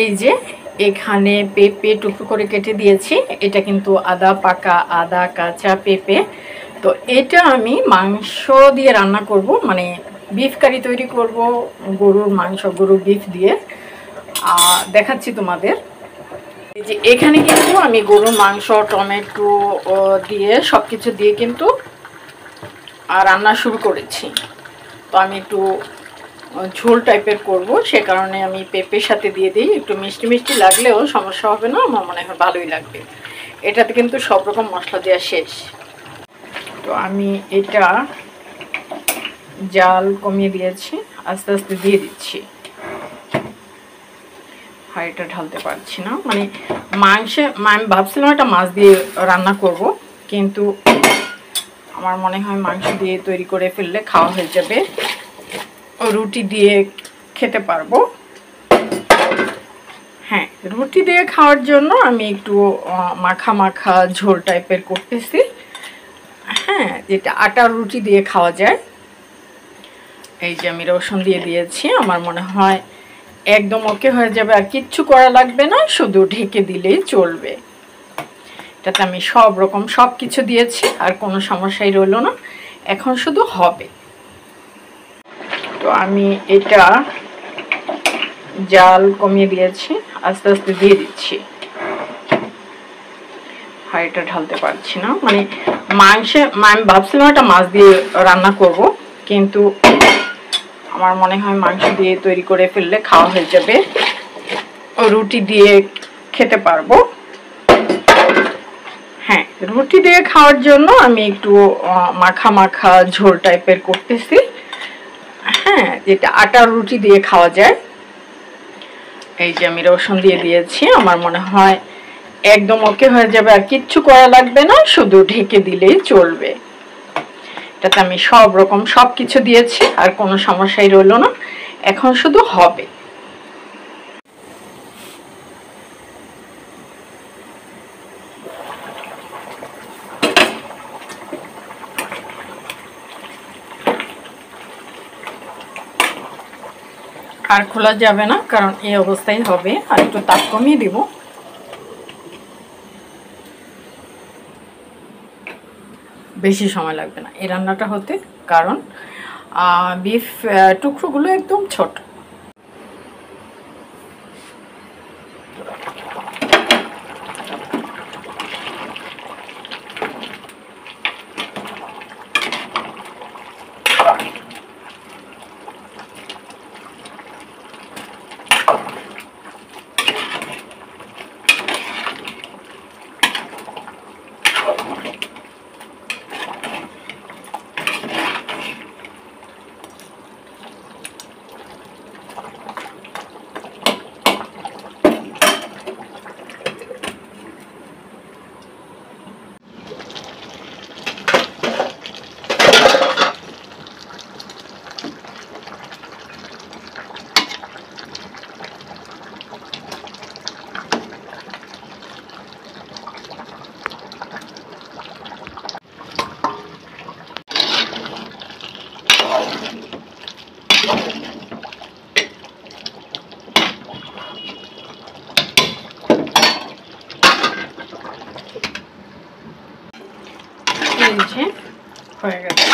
এই যে এখানে পেঁপে টুকরো করে কেটে দিয়েছি। এটা কিন্তু আদা পাকা, আদা কাঁচা পেঁপে। তো এটা আমি মাংস দিয়ে রান্না করব, মানে বিফ কারি তৈরি করব, গরুর মাংস, গরুর বিফ দিয়ে দেখাচ্ছি তোমাদের। এই যে এখানে কিন্তু আমি গরুর মাংস, টমেটো দিয়ে সব কিছু দিয়ে কিন্তু রান্না শুরু করেছি। তো আমি একটু ঝোল টাইপের করব, সে কারণে আমি পেঁপের সাথে দিয়ে দিই। একটু মিষ্টি মিষ্টি লাগলেও সমস্যা হবে না, আমার মনে হয় ভালোই লাগবে। এটাতে কিন্তু সব রকম মশলা দেওয়া শেষ। তো আমি এটা জাল কমিয়ে দিয়েছি, আস্তে আস্তে দিয়ে দিচ্ছি। হাঁড়িটা ঢালতে পারছি না, মানে আমি ভাবছিলাম একটা মাছ দিয়ে রান্না করব, কিন্তু আমার মনে হয় মাংস দিয়ে তৈরি করে ফেললে খাওয়া হয়ে যাবে, রুটি দিয়ে খেতে পারবো। হ্যাঁ, রুটি দিয়ে খাওয়ার জন্য আমি একটু মাখা মাখা ঝোল টাইপের করতেছি। হ্যাঁ, যেটা আটার রুটি দিয়ে খাওয়া যায়। এই যে আমি রসুন দিয়ে দিয়েছি, আমার মনে হয় একদম ওকে হয়ে যাবে, আর কিচ্ছু করা লাগবে না, শুধু ঢেকে দিলেই চলবে। এটাতে আমি সব রকম সব কিছু দিয়েছি, আর কোনো সমস্যাই রইল না, এখন শুধু হবে। তো আমি এটা জাল কমিয়ে দিয়েছি, আস্তে আস্তে দিয়ে দিচ্ছি। হাঁড়িটা ঢালতে পারছি না, মানে আমি ভাবছিলাম একটা মাছ দিয়ে রান্না করব, কিন্তু আমার মনে হয় মাংস দিয়ে তৈরি করে ফেললে খাওয়া হয়ে যাবে, রুটি দিয়ে খেতে পারবো। হ্যাঁ, রুটি দিয়ে খাওয়ার জন্য আমি একটু মাখা মাখা ঝোল টাইপের করতেছি। হ্যাঁ, যেটা আটার রুটি দিয়ে খাওয়া যায়। এই যে আমি রসুন দিয়ে দিয়েছি, আমার মনে হয় একদম ওকে হয়ে যাবে, আর কিচ্ছু করা লাগবে না, শুধু ঢেকে দিলেই চলবে। এটাতে আমি সব রকম সব কিছু দিয়েছি, আর কোনো সমস্যাই রইল না, এখন শুধু হবে। আর খোলা যাবে না, কারণ এই অবস্থায় হবে। আর একটু তাপ কমিয়ে দিব, বেশি সময় লাগবে না এই রান্নাটা হতে, কারণ বিফ টুকরোগুলো একদম ছোট। হয়ে গেছে।